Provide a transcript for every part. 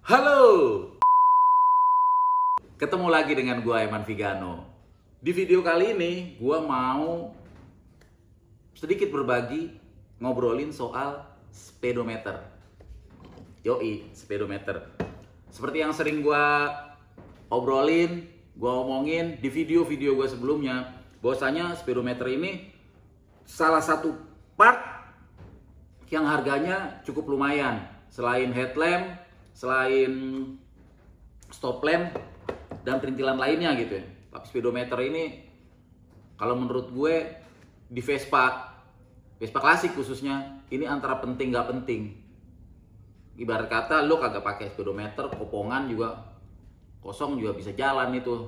Halo, ketemu lagi dengan gua Eman Vigano. Di video kali ini gua mau sedikit berbagi, ngobrolin soal speedometer. Yoi, speedometer. Seperti yang sering gua obrolin, gua omongin di video-video gua sebelumnya, bahwasanya speedometer ini salah satu part yang harganya cukup lumayan. Selain headlamp, selain stop lamp dan perintilan lainnya gitu ya. Tapi speedometer ini kalau menurut gue di Vespa klasik khususnya, ini antara penting gak penting. Ibarat kata lo kagak pakai speedometer, kopongan juga kosong juga bisa jalan itu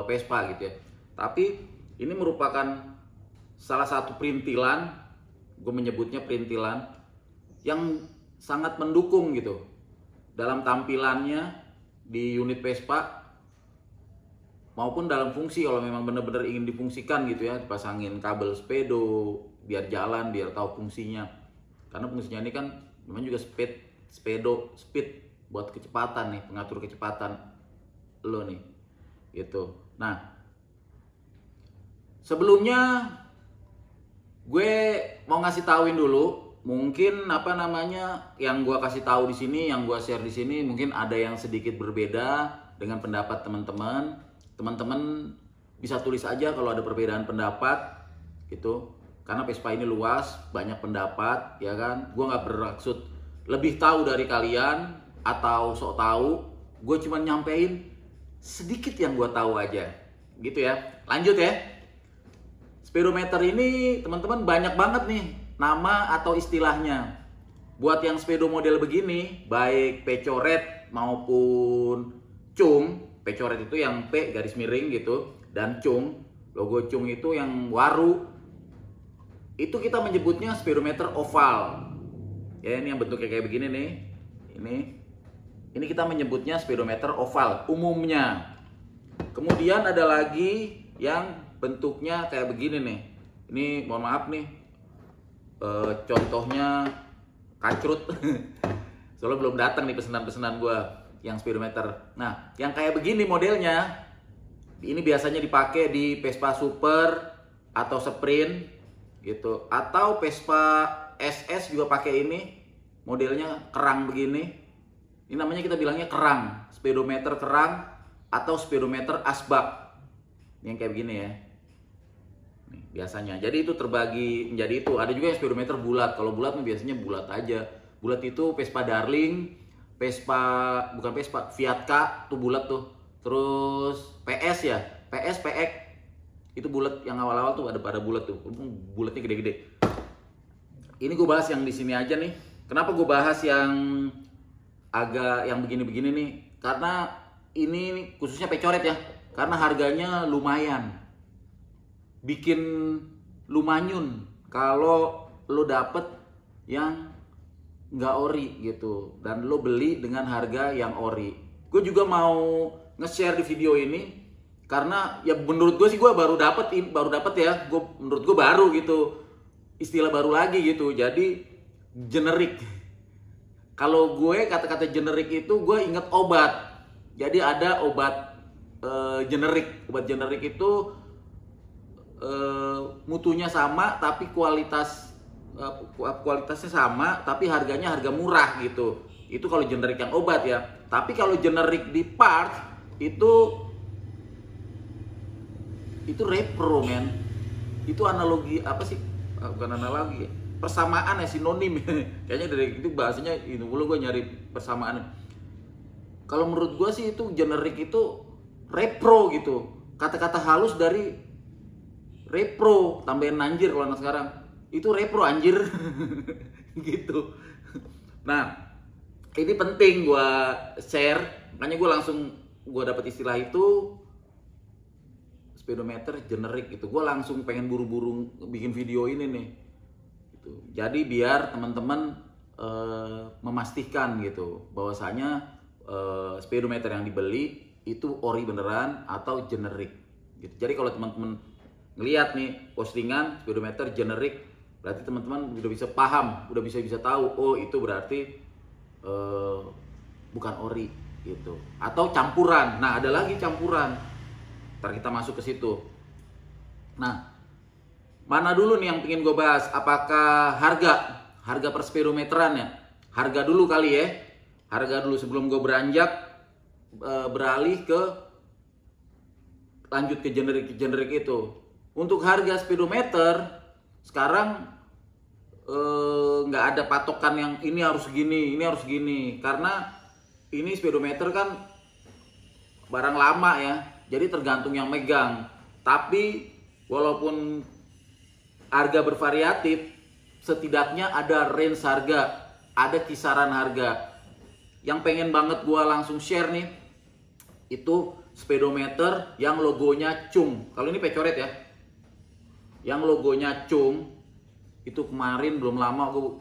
Vespa gitu ya. Tapi ini merupakan salah satu perintilan, gue menyebutnya perintilan yang sangat mendukung gitu dalam tampilannya di unit Vespa maupun dalam fungsi. Kalau memang benar-benar ingin difungsikan gitu ya, dipasangin kabel speedo biar jalan, biar tahu fungsinya. Karena fungsinya ini kan memang juga speed buat kecepatan nih, pengatur kecepatan lo nih gitu. Nah, sebelumnya gue mau ngasih tauin dulu, mungkin yang gua kasih tahu di sini, yang gua share di sini mungkin ada yang sedikit berbeda dengan pendapat teman-teman. Teman-teman bisa tulis aja kalau ada perbedaan pendapat gitu. Karena Vespa ini luas, banyak pendapat, ya kan? Gua nggak bermaksud lebih tahu dari kalian atau sok tahu. Gue cuma nyampein sedikit yang gua tahu aja. Gitu ya. Lanjut ya. Speedometer ini teman-teman banyak banget nih nama atau istilahnya. Buat yang speedo model begini, baik P coret maupun cung. P coret itu yang P garis miring gitu, dan cung, logo cung itu yang waru. Itu kita menyebutnya speedometer oval. Ya, ini yang bentuknya kayak begini nih. Ini kita menyebutnya speedometer oval umumnya. Kemudian ada lagi yang bentuknya kayak begini nih. Ini mohon maaf nih, contohnya kacrut. Soalnya belum datang nih pesanan-pesanan gue yang speedometer. Nah, yang kayak begini modelnya, ini biasanya dipakai di Vespa Super atau Sprint gitu, atau Vespa SS juga pakai ini, modelnya kerang begini. Ini namanya kita bilangnya kerang, speedometer kerang atau speedometer asbak. Yang kayak begini ya. Biasanya. Jadi itu terbagi menjadi itu. Ada juga yang speedometer bulat. Kalau bulat biasanya bulat aja. Bulat itu Vespa Darling, bukan Vespa, Fiat K tuh bulat tuh. Terus PS ya, PS, PX itu bulat, yang awal-awal tuh ada pada bulat tuh. Bulatnya gede-gede. Ini gue bahas yang di sini aja nih. Kenapa gue bahas yang agak yang begini-begini nih? Karena ini khususnya pecoret ya. Karena harganya lumayan. Bikin lumanyun kalau lo dapet yang nggak ori gitu, dan lo beli dengan harga yang ori. Gue juga mau nge-share di video ini karena ya menurut gue sih gue baru dapet ya. Menurut gue baru gitu, istilah baru lagi gitu. Jadi generik. Kalau gue kata-kata generik itu gue inget obat. Jadi ada obat generik. Obat generik itu mutunya sama tapi kualitasnya sama tapi harganya harga murah gitu. Itu kalau generik yang obat ya. Tapi kalau generik di parts itu repro men. Itu analogi apa sih? Bukan analogi, persamaan ya, sinonim. Kayaknya dari itu bahasanya itu dulu gue nyari persamaan. Kalau menurut gue sih itu generik itu repro gitu. Kata-kata halus dari repro, tambahin anjir kalau anak sekarang. Itu repro anjir. Gitu. Nah, ini penting gue share. Makanya gue dapet istilah itu speedometer generik gitu. Gue langsung pengen buru-buru bikin video ini nih. Gitu. Jadi biar teman-teman memastikan gitu bahwasanya speedometer yang dibeli itu ori beneran atau generik gitu. Jadi kalau teman-teman ngelihat nih postingan speedometer generik, berarti teman-teman udah bisa paham, udah bisa tahu, oh itu berarti bukan ori gitu. Atau campuran. Nah, ada lagi campuran. Ntar kita masuk ke situ. Nah, mana dulu nih yang pengen gue bahas? Apakah harga per speedometeran ya? Harga dulu kali ya. Harga dulu sebelum gue beranjak beralih ke lanjut ke generik itu. Untuk harga speedometer sekarang nggak ada patokan yang ini harus gini, ini harus gini, karena ini speedometer kan barang lama ya, jadi tergantung yang megang. Tapi walaupun harga bervariatif, setidaknya ada range harga, ada kisaran harga. Yang pengen banget gua langsung share nih, itu speedometer yang logonya Cung. Kalau ini pecoret ya, yang logonya Cung. Itu kemarin belum lama aku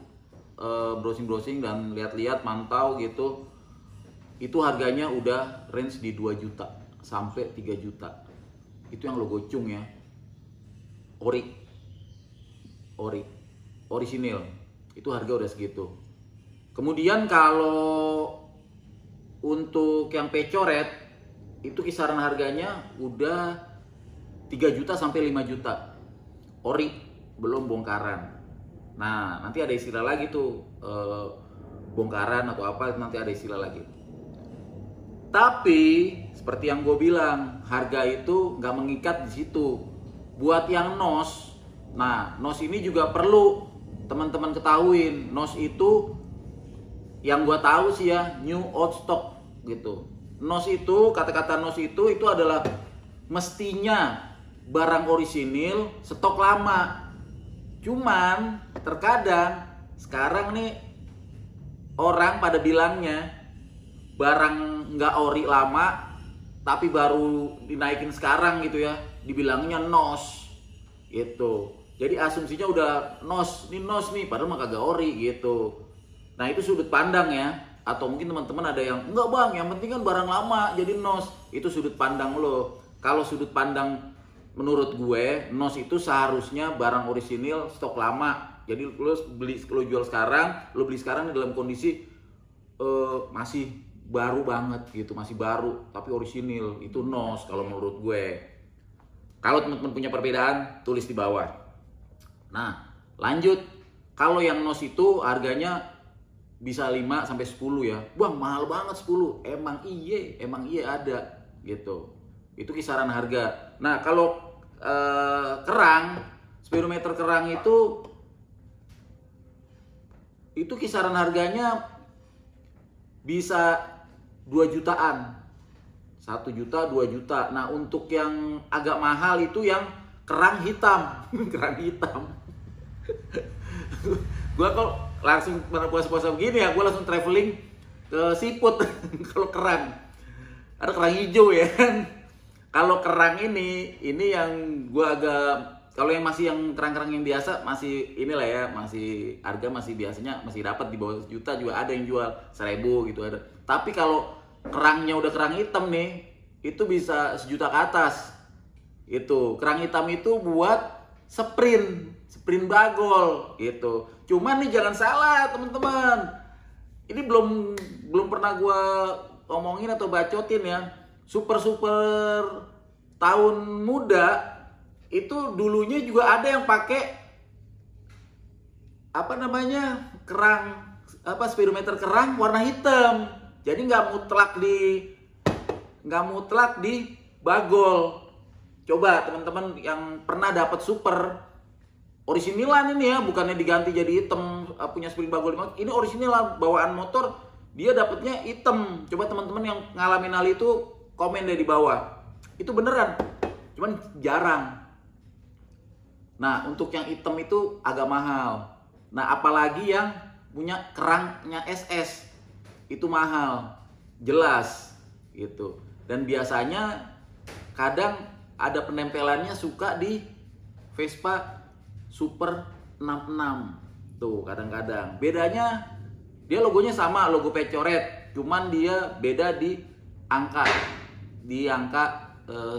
browsing dan lihat-lihat, mantau gitu. Itu harganya udah range di 2 juta sampai 3 juta. Itu yang logo Cung ya. Orisinil. Itu harga udah segitu. Kemudian kalau untuk yang pecoret, itu kisaran harganya udah 3 juta sampai 5 juta. Ori, belum bongkaran. Nah, nanti ada istilah lagi tuh, bongkaran atau apa, nanti ada istilah lagi. Tapi seperti yang gue bilang, harga itu nggak mengikat di situ. Buat yang NOS, nah NOS ini juga perlu teman-teman ketahuin. NOS itu yang gue tahu sih ya, new old stock gitu. NOS itu, kata-kata NOS itu adalah mestinya barang orisinil stok lama. Cuman terkadang sekarang nih orang pada bilangnya barang nggak ori lama tapi baru dinaikin sekarang gitu ya, dibilangnya NOS gitu. Jadi asumsinya udah NOS nih, padahal mah kagak ori gitu. Nah itu sudut pandang ya. Atau mungkin teman-teman ada yang enggak bang, yang penting kan barang lama jadi NOS. Itu sudut pandang lo. Kalau sudut pandang menurut gue, NOS itu seharusnya barang orisinil stok lama. Jadi lo jual sekarang, lo beli sekarang dalam kondisi masih baru banget gitu, masih baru tapi orisinil. Itu NOS kalau menurut gue. Kalau teman-teman punya perbedaan, tulis di bawah. Nah, lanjut. Kalau yang NOS itu harganya bisa 5 sampai 10 ya. Bang, mahal banget 10. Emang iya ada gitu. Itu kisaran harga. Nah, kalau kerang, speedometer kerang itu kisaran harganya bisa 2 jutaan. 1 juta, 2 juta. Nah, untuk yang agak mahal itu yang kerang hitam. Kerang hitam. Gua kok langsung puasa-puasa begini ya, gua langsung traveling ke siput. Kalau kerang. Ada kerang hijau ya kan. Kalau kerang ini yang gua agak, kalau yang masih yang kerang-kerang yang biasa masih inilah ya, masih harga masih biasanya masih dapat di bawah 1 juta juga ada yang jual 1.000 gitu ada. Tapi kalau kerangnya udah kerang hitam nih, itu bisa 1 juta ke atas. Itu kerang hitam itu buat sprint bagol gitu. Cuman nih jangan salah teman-teman. Ini belum pernah gua ngomongin atau bacotin ya. Super tahun muda itu dulunya juga ada yang pakai speedometer kerang warna hitam. Jadi nggak mutlak di bagol. Coba teman-teman yang pernah dapat super orisinilan ini ya, bukannya diganti jadi hitam punya speed bagol. Ini orisinil bawaan motor, dia dapatnya hitam. Coba teman-teman yang ngalamin hal itu komen deh di bawah. Itu beneran, cuman jarang. Nah, untuk yang hitam itu agak mahal. Nah, apalagi yang punya kerangnya SS, itu mahal, jelas gitu. Dan biasanya kadang ada penempelannya suka di Vespa Super 66. Tuh, kadang-kadang. Bedanya dia logonya sama, logo pecoret, cuman dia beda di angka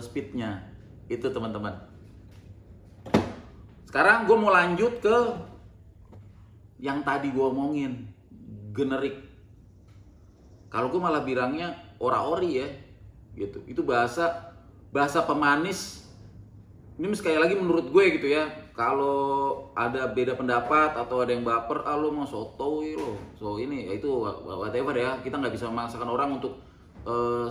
speednya. Itu teman-teman. Sekarang gue mau lanjut ke yang tadi gue omongin, generik. Kalau gue malah bilangnya ora-ori ya, gitu. Itu bahasa pemanis. Ini sekali lagi menurut gue gitu ya. Kalau ada beda pendapat atau ada yang baper, lo mau sotoy lo. So ini ya itu whatever ya. Kita nggak bisa memaksakan orang untuk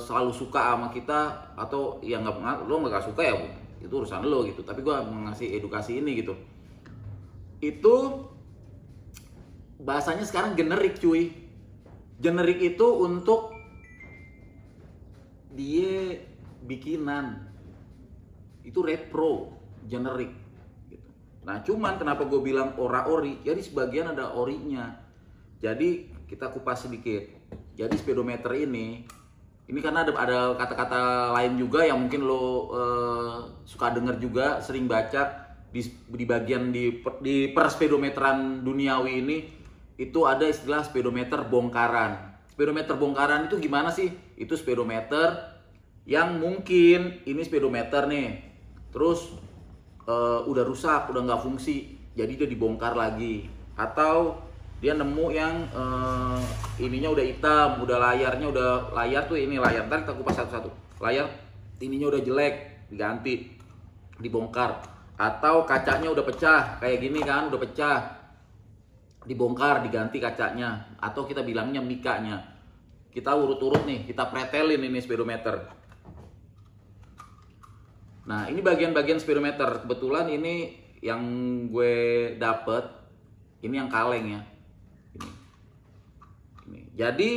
selalu suka sama kita, atau yang nggak, lo nggak suka ya itu urusan lo gitu. Tapi gue ngasih edukasi ini gitu. Itu bahasanya sekarang generik cuy. Generik itu untuk dia bikinan, itu repro, generik gitu. Nah cuman kenapa gue bilang ora-ori, jadi sebagian ada orinya. Jadi kita kupas sedikit. Jadi speedometer ini karena ada kata-kata lain juga yang mungkin lo suka denger juga, sering baca di bagian di perspeedometeran duniawi ini. Itu ada istilah speedometer bongkaran. Speedometer bongkaran itu gimana sih? Itu speedometer yang mungkin ini speedometer nih, terus udah rusak, udah nggak fungsi, jadi dia dibongkar lagi. Atau dia nemu yang ininya udah hitam, udah layarnya udah layar tuh ini layar. Ntar kita kupas satu-satu. Layar ininya udah jelek, diganti, dibongkar. Atau kacanya udah pecah, kayak gini kan, udah pecah, dibongkar, diganti kacanya, atau kita bilangnya mikanya. Kita urut-urut nih, kita pretelin ini speedometer. Nah ini bagian-bagian speedometer. Kebetulan ini yang gue dapet, ini yang kaleng ya. Ini. Jadi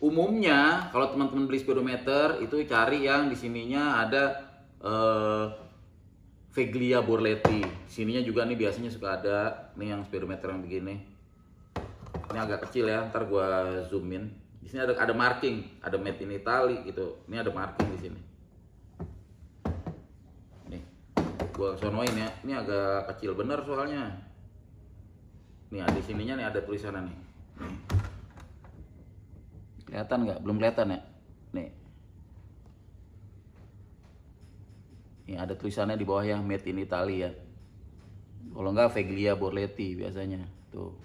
umumnya kalau teman-teman beli speedometer itu cari yang di sininya ada Veglia Borletti. Sininya juga nih biasanya suka ada nih yang speedometer yang begini. Ini agak kecil ya, ntar gua zoom in. Di sini ada marking, ada made in Italy gitu. Ini ada marking di sini. Nih, gua sonoin ya. Ini agak kecil bener soalnya. Nih di sininya nih ada tulisannya nih. Nih. Kelihatan nggak? Belum kelihatan ya? Nih. Nih ada tulisannya di bawah ya, made in Italy ya. Kalau nggak Veglia Borletti biasanya tuh,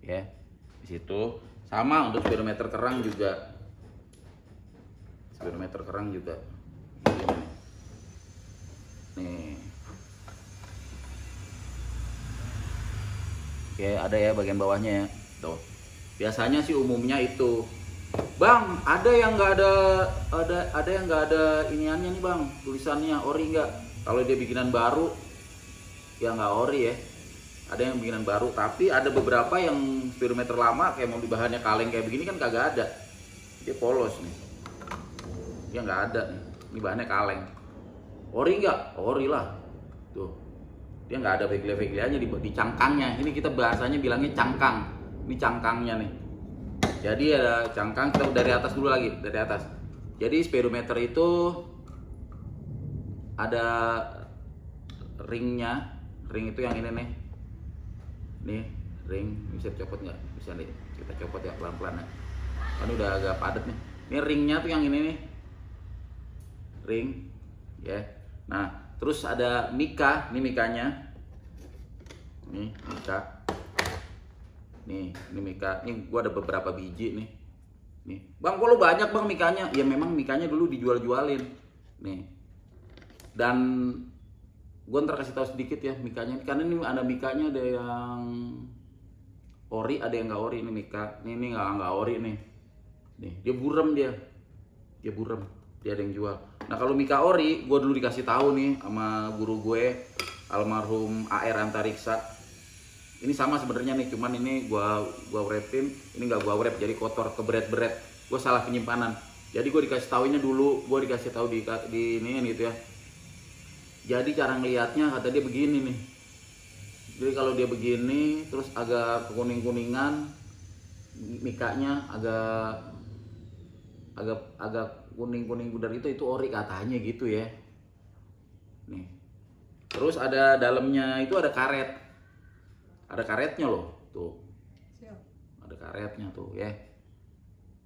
ya. Di situ sama untuk speedometer kerang juga. Speedometer kerang juga. Nih. Oke, ada ya bagian bawahnya ya. Tuh. Biasanya sih umumnya itu. Bang, ada yang nggak ada yang nggak ada iniannya nih bang, tulisannya ori nggak? Kalau dia bikinan baru, ya nggak ori ya. Ada yang bikinan baru, tapi ada beberapa yang speedometer lama kayak mau di bahannya kaleng kayak begini kan kagak ada. Dia polos nih. Dia nggak ada nih. Ini bahannya kaleng. Ori nggak? Ori lah. Tuh. Dia nggak ada veglia-veglianya di cangkangnya. Ini kita bahasanya bilangnya cangkang. Ini cangkangnya nih. Jadi ada cangkang, kita dari atas dulu lagi, dari atas. Jadi speedometer itu ada ringnya, ring itu yang ini nih. Nih, ring, bisa copot nggak? Bisa nih, kita copot ya pelan-pelan ya. Kan udah agak padat nih. Ini ringnya tuh yang ini nih. Ring, ya. Nah, terus ada mika, ini mikanya. Nih, mika. Nih, ini mika. Ini gua ada beberapa biji nih. Nih, bang, kok lu banyak bang mikanya? Ya memang mikanya dulu dijual-jualin. Nih. Dan gue ntar kasih tahu sedikit ya mikanya. Karena ini ada mikanya, ada yang ori, ada yang nggak ori. Ini mika. Ini nggak ori nih. Nih, dia buram dia. Dia buram. Dia ada yang jual. Nah kalau mika ori, gue dulu dikasih tahu nih sama guru gue, almarhum AR Antariksa. Ini sama sebenarnya nih, cuman ini gua wrapin, ini nggak gua wrap jadi kotor, keberet-beret. Gua salah penyimpanan. Jadi gua dikasih tahunya dulu, gua dikasih tahu di ini gitu ya. Jadi cara ngelihatnya kata dia begini nih. Jadi kalau dia begini terus agak kuning-kuningan, mikanya agak kuning-kuning pudar itu ori katanya gitu ya. Nih. Terus ada dalamnya itu ada karet. Ada karetnya loh, tuh. Ada karetnya tuh ya.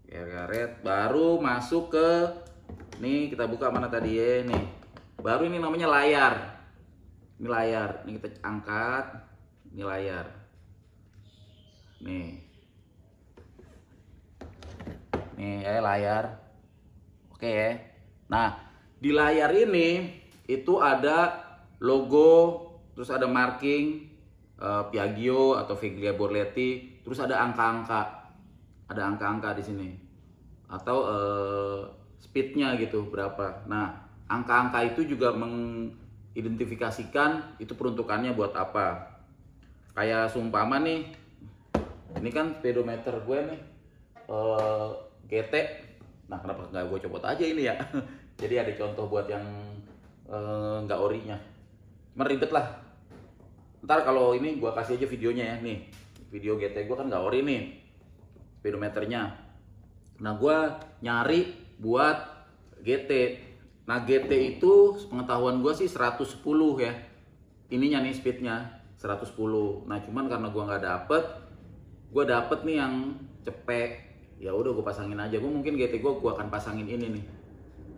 Karet baru masuk ke nih, kita buka mana tadi ya nih. Baru ini namanya layar. Ini layar. Ini kita angkat. Ini layar. Nih. Nih ya layar. Oke ya. Nah, di layar ini itu ada logo, terus ada marking Piaggio atau Veglia Borletti, terus ada angka-angka. Ada angka-angka di sini. Atau speednya gitu berapa. Nah, angka-angka itu juga mengidentifikasikan itu peruntukannya buat apa. Kayak seumpama nih, ini kan speedometer gue nih GT. Nah, kenapa nggak gue copot aja ini ya? Jadi ada contoh buat yang nggak orinya. Cuma ribet lah. Ntar kalau ini gue kasih aja videonya ya. Nih, video GT gue kan nggak ori nih speedometernya. Nah, gue nyari buat GT. Nah, GT itu pengetahuan gue sih 110 ya. Ininya nih speednya 110. Nah, cuman karena gue nggak dapet nih yang cepek. Ya udah gue pasangin aja. Gue mungkin GT gue akan pasangin ini nih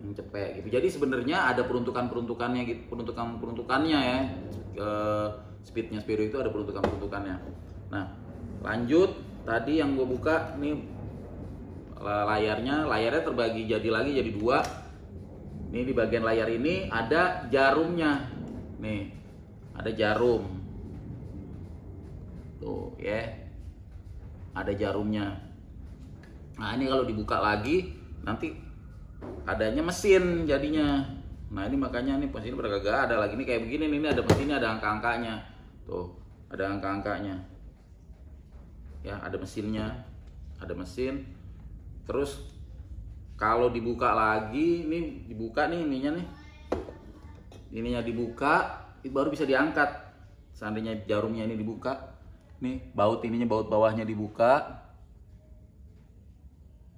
yang cepek gitu. Jadi sebenarnya ada peruntukannya gitu, peruntukannya ya. Speednya Speedo itu ada peruntukannya. Nah, lanjut tadi yang gue buka nih layarnya terbagi jadi dua. Nih di bagian layar ini ada jarumnya. Nih, ada jarum. Tuh ya. Ada jarumnya. Nah, ini kalau dibuka lagi nanti adanya mesin jadinya. Nah, ini makanya nih pas ini beragak ada lagi nih kayak begini nih, ini ada mesinnya, ada angka-angkanya. Tuh, ada angka-angkanya. Ya, ada mesinnya. Ada mesin. Terus kalau dibuka lagi, ini dibuka nih ininya nih. Ininya dibuka, itu baru bisa diangkat. Seandainya jarumnya ini dibuka. Nih, baut bawahnya dibuka.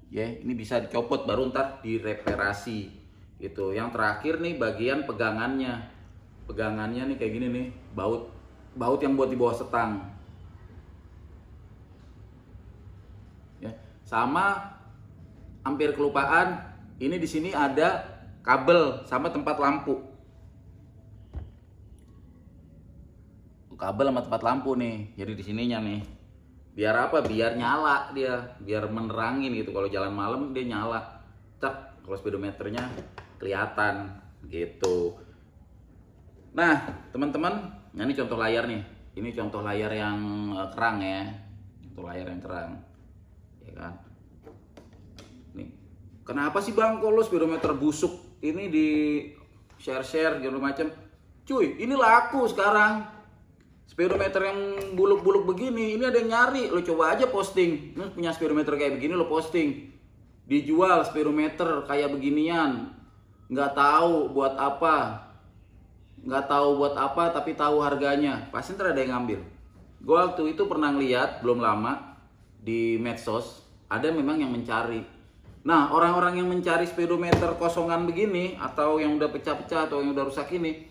Ya, ini bisa dicopot baru ntar direparasi gitu. Yang terakhir nih bagian pegangannya. Pegangannya nih kayak gini nih, baut yang buat di bawah setang. Ya, sama hampir kelupaan, ini di sini ada kabel sama tempat lampu. Kabel sama tempat lampu nih. Jadi di sininya nih. Biar apa? Biar nyala dia, biar menerangin gitu. Kalau jalan malam dia nyala. Cak, kalau speedometernya kelihatan gitu. Nah, teman-teman, nah ini contoh layar nih. Ini contoh layar yang kerang ya. Contoh layar yang kerang. Ya kan? Nih. Kenapa sih Bang kalau speedometer busuk ini di share-share gitu macam? Cuy, ini laku sekarang. Speedometer yang buluk-buluk begini, ini ada yang nyari. Lo coba aja posting. Ini punya speedometer kayak begini, lo posting. Dijual speedometer kayak beginian. Nggak tahu buat apa. Nggak tahu buat apa, tapi tahu harganya. Pasti ntar ada yang ngambil. Gue waktu itu pernah ngeliat, belum lama, di medsos. Ada memang yang mencari. Nah, orang-orang yang mencari speedometer kosongan begini, atau yang udah pecah-pecah, atau yang udah rusak ini,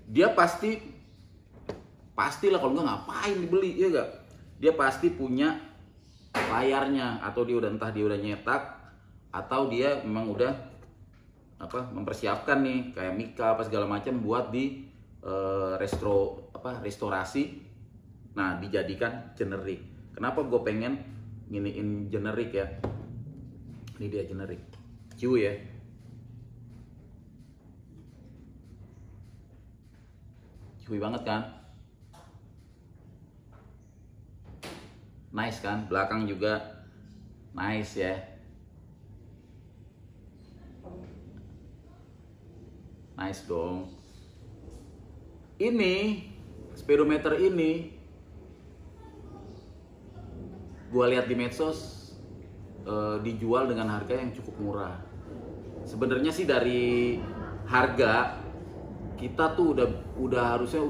dia pastilah kalau nggak ngapain dibeli, ya gak? Dia pasti punya layarnya, atau dia udah nyetak, atau dia memang udah mempersiapkan nih kayak mika apa segala macam buat di restorasi. Nah, dijadikan generik. Kenapa gue pengen nginiin generik ya? Ini dia generik. Q ya. Cuy banget kan? Nice kan, belakang juga nice ya. Nice dong. Ini speedometer ini gua lihat di medsos dijual dengan harga yang cukup murah. Sebenarnya sih dari harga kita tuh udah harusnya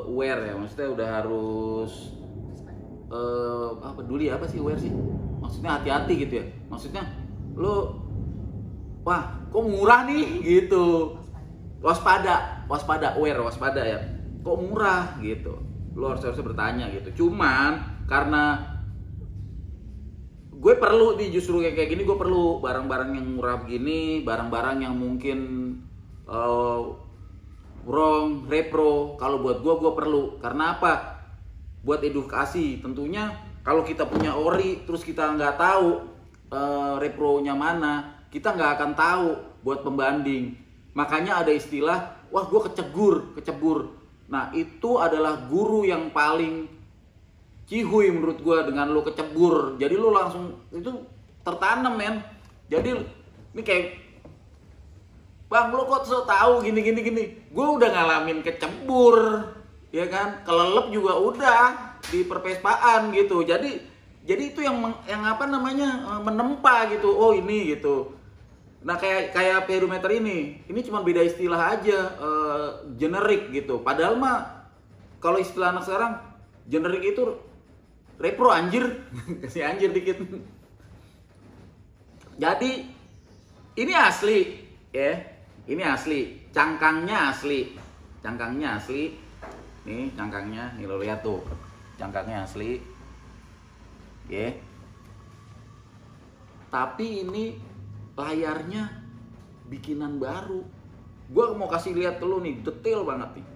aware ya, maksudnya udah harus peduli apa sih aware sih, maksudnya hati-hati gitu ya, maksudnya lo wah kok murah nih gitu, waspada ya, kok murah gitu, lo harusnya bertanya gitu. Cuman karena gue perlu justru kayak gini, gue perlu barang-barang yang murah begini, barang-barang yang mungkin wrong, repro. Kalau buat gue perlu, karena apa? Buat edukasi tentunya. Kalau kita punya ori terus kita nggak tahu repronya mana, kita nggak akan tahu buat pembanding. Makanya ada istilah, wah gue kecebur. Nah itu adalah guru yang paling cihuy menurut gue dengan lo kecebur. Jadi lo langsung itu tertanam men. Jadi ini kayak, bang lo kok so tahu gini. Gue udah ngalamin kecebur, ya kan? Kelelep juga udah di perpespaan gitu. Jadi itu yang apa namanya menempa gitu. Oh ini gitu. Nah kayak speedometer ini cuma beda istilah aja, generik gitu. Padahal mah kalau istilah anak sekarang generik itu repro anjir, kasih anjir dikit. Jadi ini asli ya, ini asli, cangkangnya asli. Nih cangkangnya, nih lo lihat tuh, cangkangnya asli, ya. Tapi ini layarnya bikinan baru. Gua mau kasih lihat ke lu nih, detail banget nih.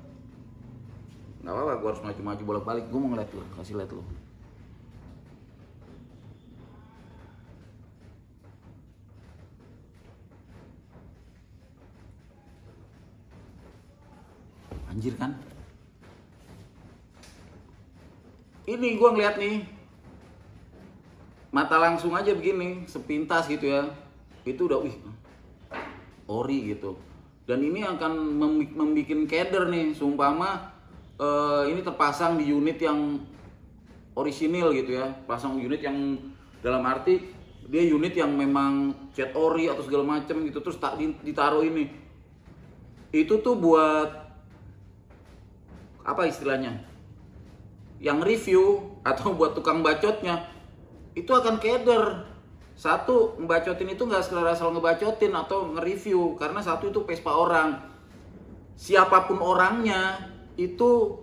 Nggak apa-apa, gua harus maju-maju bolak-balik. Gua mau ngeliat lu, kasih lihat lu. Anjir kan? Ini gua ngeliat nih, mata langsung aja begini, sepintas gitu ya. Itu udah ori gitu. Dan ini akan membuat keder nih, seumpama ini terpasang di unit yang orisinil gitu ya. Pasang unit yang dalam arti dia unit yang memang cat ori atau segala macam gitu, terus ditaruh ini. Itu tuh buat apa istilahnya? Yang review atau buat tukang bacotnya itu akan keder. Satu, ngebacotin itu nggak sekedar asal ngebacotin atau nge-review, karena satu itu Vespa orang. Siapapun orangnya itu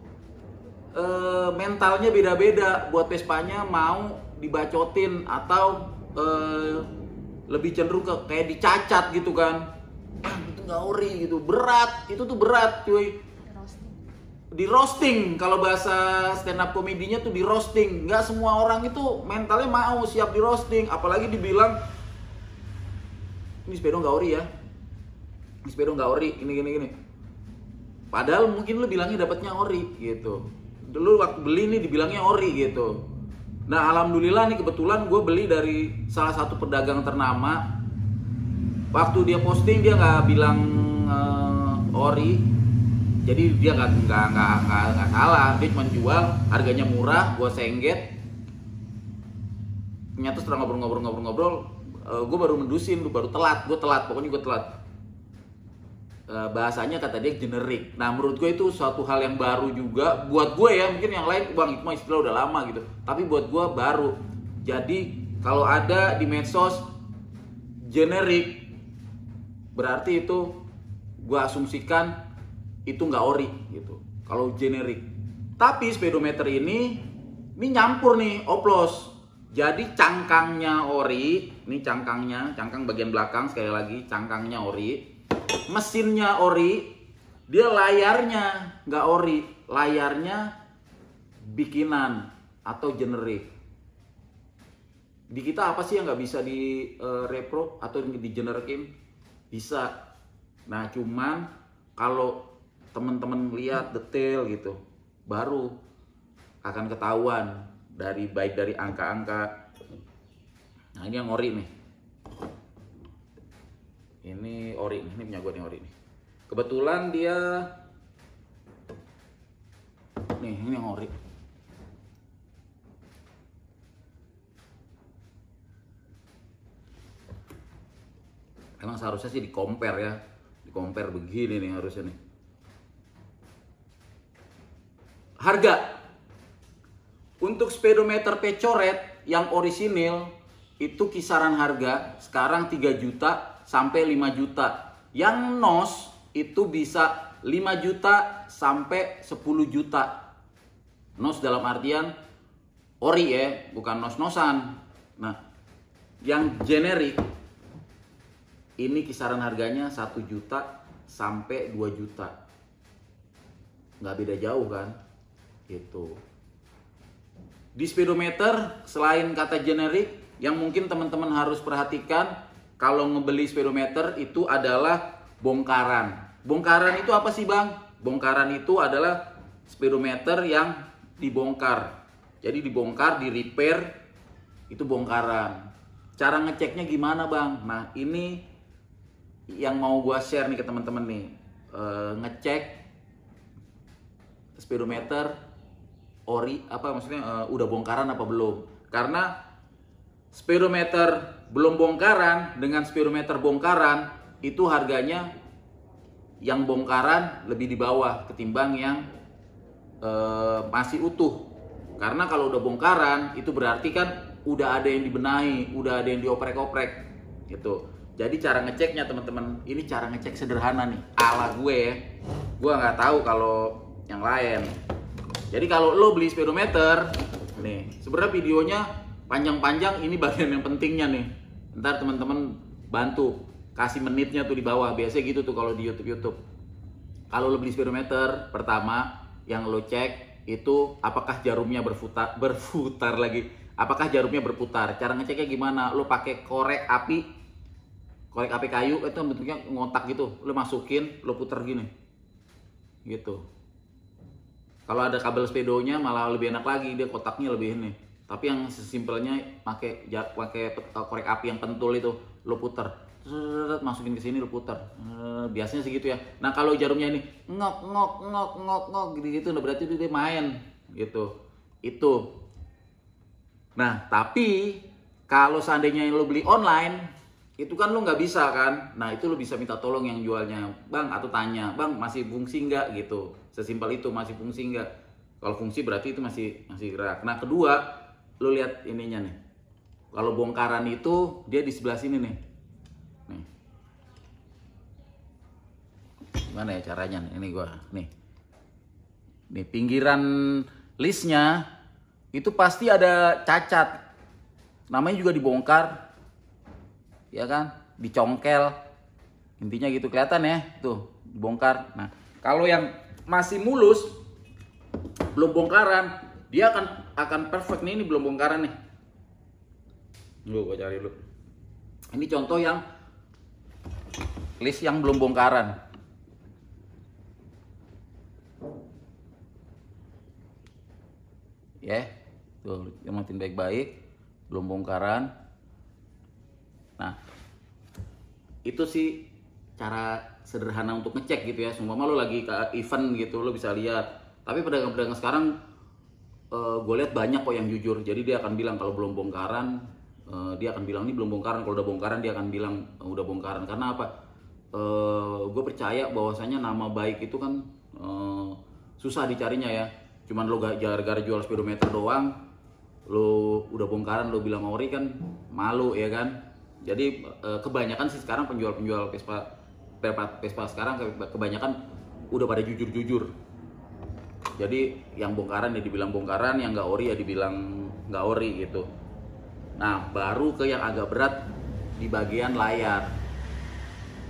mentalnya beda-beda. Buat Vespanya mau dibacotin atau lebih cenderung kayak dicacat gitu kan. Itu nggak ori gitu, berat. Itu tuh berat cuy. Di roasting, kalau bahasa stand up komedinya tuh di roasting. Nggak semua orang itu mentalnya mau siap di roasting, apalagi dibilang ini sepeda nggak ori ya, ini sepeda nggak ori, ini. Padahal mungkin lu bilangnya dapatnya ori gitu. Dulu waktu beli nih dibilangnya ori gitu. Nah alhamdulillah nih kebetulan gue beli dari salah satu pedagang ternama. Waktu dia posting dia nggak bilang ori. Jadi dia nggak salah, dia cuma jual, harganya murah, gue sengget. Ternyata setelah ngobrol, gue baru mendusin, gue telat. Bahasanya kata dia generik. Nah menurut gue itu suatu hal yang baru juga buat gue ya. Mungkin yang lain bang itu mah istilah udah lama gitu, tapi buat gue baru. Jadi kalau ada di medsos generik, berarti itu gue asumsikan itu nggak ori gitu kalau generik. Tapi speedometer ini nyampur nih, oplos. Jadi cangkangnya ori, ini cangkang bagian belakang, sekali lagi cangkangnya ori, mesinnya ori, dia layarnya nggak ori, layarnya bikinan atau generik. Di kita apa sih yang nggak bisa di repro atau di generikin? Bisa. Nah cuman kalau teman-teman lihat detail gitu, baru akan ketahuan baik dari angka-angka. Nah ini yang ori nih, ini ori, ini punya gue nih ori nih. Kebetulan dia nih, ini yang ori. Emang seharusnya sih di compare begini nih harusnya nih. Harga untuk speedometer P-coret yang orisinil itu kisaran harga sekarang 3 juta sampai 5 juta. Yang NOS itu bisa 5 juta sampai 10 juta. NOS dalam artian ori ya, bukan nos-nosan. Nah, yang generik ini kisaran harganya 1 juta sampai 2 juta. Nggak beda jauh kan? Gitu. Di speedometer selain kata generik yang mungkin teman-teman harus perhatikan kalau ngebeli speedometer itu adalah bongkaran. Bongkaran itu apa sih Bang? Bongkaran itu adalah speedometer yang dibongkar. Jadi dibongkar, di repair, itu bongkaran. Cara ngeceknya gimana Bang? Nah ini yang mau gua share nih ke teman-teman nih. Ngecek speedometer ori apa maksudnya udah bongkaran apa belum? Karena speedometer belum bongkaran dengan speedometer bongkaran itu harganya yang bongkaran lebih di bawah ketimbang yang masih utuh. Karena kalau udah bongkaran itu berarti kan udah ada yang dibenahi, udah ada yang dioprek-oprek gitu. Jadi cara ngeceknya teman-teman, ini cara ngecek sederhana nih ala gue ya. Gue nggak tahu kalau yang lain. Jadi kalau lo beli speedometer nih, sebenarnya videonya panjang-panjang, ini bagian yang pentingnya nih. Ntar teman-teman bantu kasih menitnya tuh di bawah. Biasanya gitu tuh kalau di YouTube. Kalau lo beli speedometer, pertama yang lo cek itu apakah jarumnya berputar lagi. Apakah jarumnya berputar? Cara ngeceknya gimana? Lo pakai korek api kayu itu bentuknya ngotak gitu. Lo masukin, lo putar gini. Gitu. Kalau ada kabel speedonya malah lebih enak lagi, dia kotaknya lebih ini. Tapi yang sesimpelnya pakai korek api yang pentul itu, lo putar, masukin ke sini lo putar. Biasanya segitu ya. Nah kalau jarumnya ini ngok gitu, nah berarti dia main gitu. Itu. Nah tapi kalau seandainya lo beli online, itu kan lo nggak bisa kan. Nah itu lo bisa minta tolong yang jualnya, Bang, atau tanya, Bang masih fungsi nggak gitu. Sesimpel itu, masih fungsi nggak. Kalau fungsi berarti itu masih gerak. Nah kedua, lo lihat ininya nih. Kalau bongkaran itu dia di sebelah sini nih. Nih. Gimana ya caranya nih? Ini gua nih. Nih pinggiran listnya itu pasti ada cacat. Namanya juga dibongkar. Ya kan? Dicongkel. Intinya gitu, kelihatan ya? Tuh, dibongkar. Nah, kalau yang masih mulus, belum bongkaran, dia akan perfect nih. Ini belum bongkaran nih. Gua cari dulu. Ini contoh yang list yang belum bongkaran. Ya, tuh amatin baik-baik, belum bongkaran. Nah, itu sih cara sederhana untuk ngecek gitu ya. Sumpama lo lagi ke event gitu, lo bisa lihat. Tapi pedagang-pedagang sekarang gue lihat banyak kok yang jujur. Jadi dia akan bilang kalau belum bongkaran, dia akan bilang ini belum bongkaran. Kalau udah bongkaran dia akan bilang udah bongkaran. Karena apa? Gue percaya bahwasanya nama baik itu kan susah dicarinya ya. Cuman lo gara-gara jual speedometer doang, lo udah bongkaran lo bilang ori kan malu ya kan. Jadi kebanyakan sih sekarang penjual-penjual Vespa sekarang kebanyakan udah pada jujur-jujur. Jadi yang bongkaran ya dibilang bongkaran, yang nggak ori ya dibilang nggak ori gitu. Nah baru ke yang agak berat di bagian layar.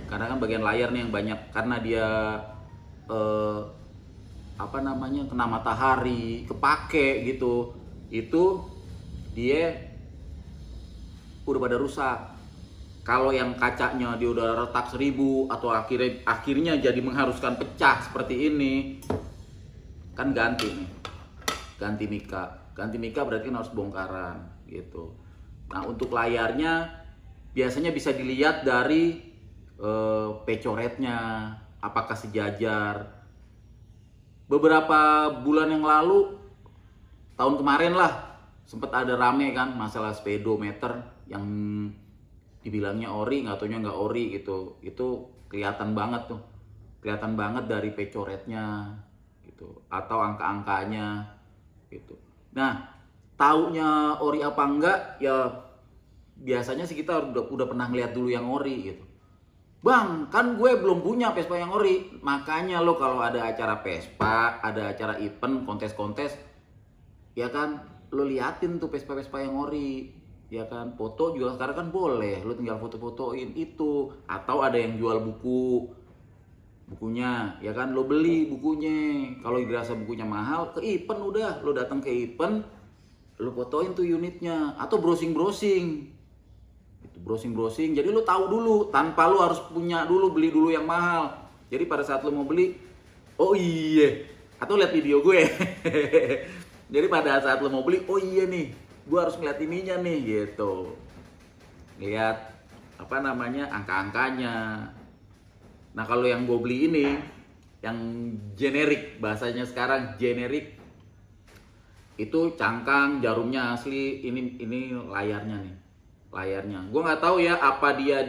Karena kan bagian layar nih yang banyak, karena dia kena matahari, kepake gitu, itu dia udah pada rusak. Kalau yang kacanya dia udah retak 1000 atau akhirnya jadi mengharuskan pecah seperti ini, kan ganti nih, ganti mika berarti kan harus bongkaran gitu. Nah untuk layarnya biasanya bisa dilihat dari pecoretnya, apakah sejajar. Beberapa bulan yang lalu, tahun kemarin lah, sempat ada rame kan masalah speedometer yang dibilangnya ori, nggak taunya nggak ori gitu. Itu kelihatan banget tuh, kelihatan banget dari pecoretnya gitu, atau angka-angkanya gitu. Nah taunya ori apa enggak ya biasanya sih kita udah pernah ngeliat dulu yang ori gitu. Bang, kan gue belum punya Vespa yang ori. Makanya lo kalau ada acara Vespa, ada acara event, kontes-kontes, ya kan, lo liatin tuh Vespa-Vespa yang ori. Ya kan, foto juga sekarang kan boleh. Lo tinggal foto-fotoin itu. Atau ada yang jual bukunya, ya kan, lo beli bukunya. Kalau dirasa bukunya mahal, ke event udah. Lo datang ke event, lu fotoin tuh unitnya atau browsing itu browsing jadi lu tahu dulu tanpa lu harus punya dulu, beli dulu yang mahal. Jadi pada saat lu mau beli, oh iya, atau lihat video gue. Jadi pada saat lu mau beli, oh iya nih, gue harus ngeliat ininya nih gitu, lihat apa namanya angka-angkanya. Nah kalau yang gue beli ini yang generik, bahasanya sekarang generik, itu cangkang, jarumnya asli, ini layarnya nih, layarnya. Gue nggak tahu ya apa dia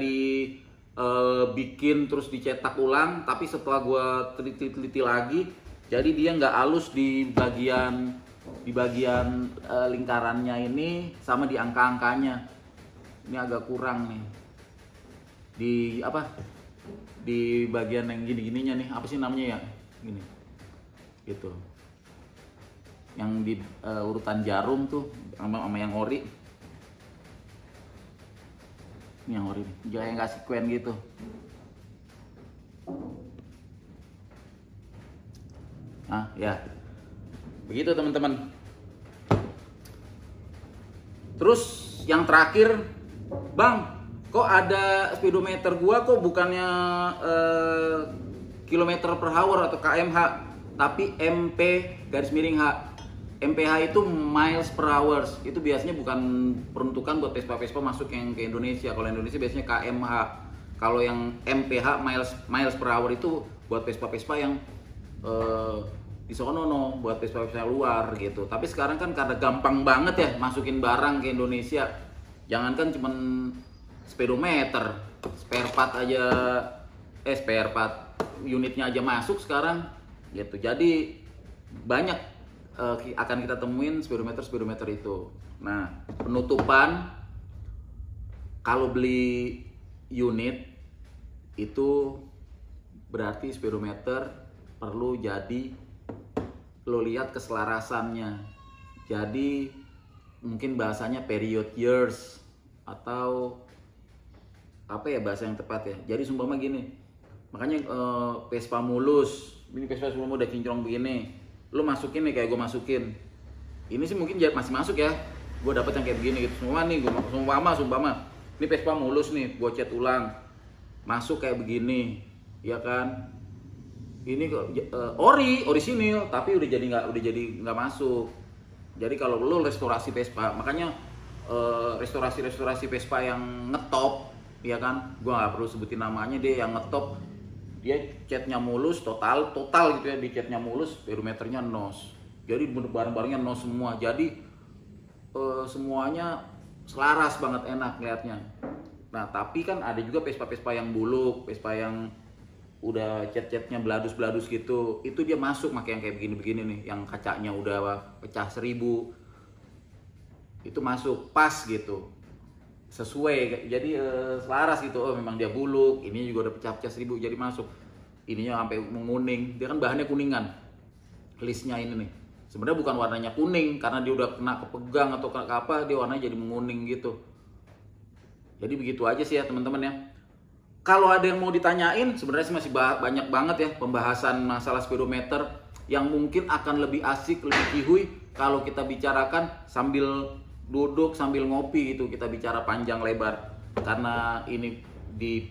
bikin terus dicetak ulang, tapi setelah gue teliti lagi, jadi dia nggak halus di bagian lingkarannya ini sama di angka-angkanya. Ini agak kurang nih di bagian yang gini-gininya nih, apa sih namanya ya, gini gitu. Yang di urutan jarum tuh sama yang ori. Ini yang ori nih, jangan nggak sekuen gitu. Nah ya begitu teman-teman. Terus yang terakhir, bang, kok ada speedometer gua kok bukannya kilometer per hour atau kmh, tapi MP_H. MPH itu miles per hours. Itu biasanya bukan peruntukan buat Vespa masuk yang ke Indonesia. Kalau Indonesia biasanya kmh. Kalau yang MPH miles per hour itu buat Vespa yang di sono buat Vespa luar gitu. Tapi sekarang kan karena gampang banget ya masukin barang ke Indonesia. Jangankan cuman speedometer, spare part unitnya aja masuk sekarang gitu. Jadi banyak akan kita temuin speedometer itu. Nah, penutupan kalau beli unit itu berarti speedometer perlu jadi lo lihat keselarasannya. Jadi mungkin bahasanya period years atau apa ya bahasa yang tepat ya. Jadi sumpama gini, makanya Vespa mulus, ini Vespa semua udah kinclong begini, lo masukin nih kayak gue masukin. Ini sih mungkin masih masuk ya, gue dapet yang kayak begini gitu. Semua nih gue sumpama ini Vespa mulus nih, gue cat ulang, masuk kayak begini, ya kan? Ini orisinil tapi udah jadi nggak masuk. Jadi kalau lo restorasi Vespa, makanya restorasi Vespa yang ngetop, ya kan? Gue nggak perlu sebutin namanya, dia yang ngetop, dia catnya mulus total gitu ya, di catnya mulus, speedometernya nos. Jadi barang-barangnya nos semua. Jadi semuanya selaras banget, enak liatnya. Nah tapi kan ada juga Vespa yang buluk, Vespa yang udah cat-catnya beladus gitu, itu dia masuk pakai yang kayak begini nih, yang kacanya udah pecah 1000, itu masuk pas gitu, sesuai, jadi selaras gitu. Oh memang dia buluk, ini juga udah pecah 1000, jadi masuk. Ininya sampai menguning, dia kan bahannya kuningan, listnya ini nih sebenarnya bukan warnanya kuning, karena dia udah kena kepegang atau kena apa, dia warnanya jadi menguning gitu. Jadi begitu aja sih ya teman-teman ya. Kalau ada yang mau ditanyain, sebenarnya sih masih banyak banget ya pembahasan masalah speedometer yang mungkin akan lebih asik, lebih kihui kalau kita bicarakan sambil duduk, sambil ngopi gitu, kita bicara panjang lebar. Karena ini di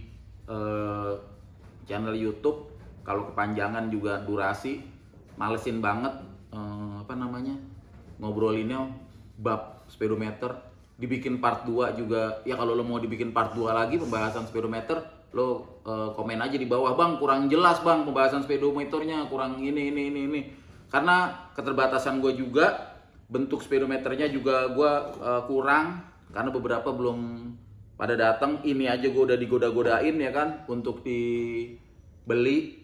channel YouTube, kalau kepanjangan juga durasi, malesin banget ngobrolinnya bab speedometer. Dibikin part 2 juga ya, kalau lo mau dibikin part 2 lagi pembahasan speedometer, lo komen aja di bawah, bang kurang jelas bang pembahasan speedometernya, kurang ini. Karena keterbatasan gue juga, bentuk speedometernya juga gue kurang, karena beberapa belum pada datang. Ini aja gue udah digoda-godain ya kan untuk dibeli,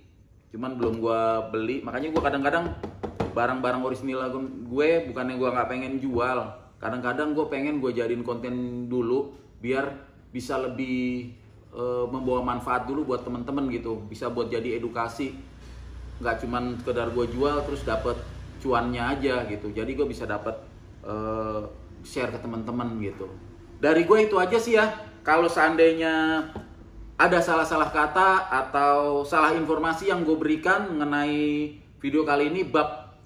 cuman belum gue beli. Makanya gue kadang-kadang barang-barang orisinil gue bukannya gue nggak pengen jual, kadang-kadang gue pengen gue jadiin konten dulu biar bisa lebih membawa manfaat dulu buat temen-temen gitu, bisa buat jadi edukasi, nggak cuman sekedar gue jual terus dapet cuannya aja gitu. Jadi gue bisa dapet share ke temen-temen gitu. Dari gue itu aja sih ya. Kalau seandainya ada salah-salah kata atau salah informasi yang gue berikan mengenai video kali ini bab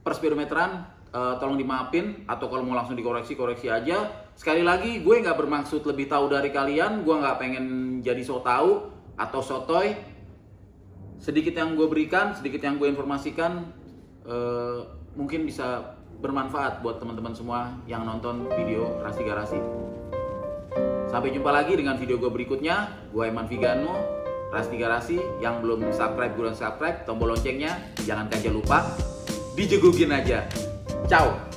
perspeedometeran, tolong dimaafin, atau kalau mau langsung dikoreksi aja. Sekali lagi, gue nggak bermaksud lebih tahu dari kalian, gue nggak pengen jadi so tahu atau sotoy. Sedikit yang gue berikan, sedikit yang gue informasikan, mungkin bisa bermanfaat buat teman-teman semua yang nonton video Rasti Garasi. Sampai jumpa lagi dengan video gue berikutnya. Gue Eman Vigano, Rasti Garasi. Yang belum subscribe, gue subscribe. Tombol loncengnya jangan lupa, dijegugin aja. Ciao.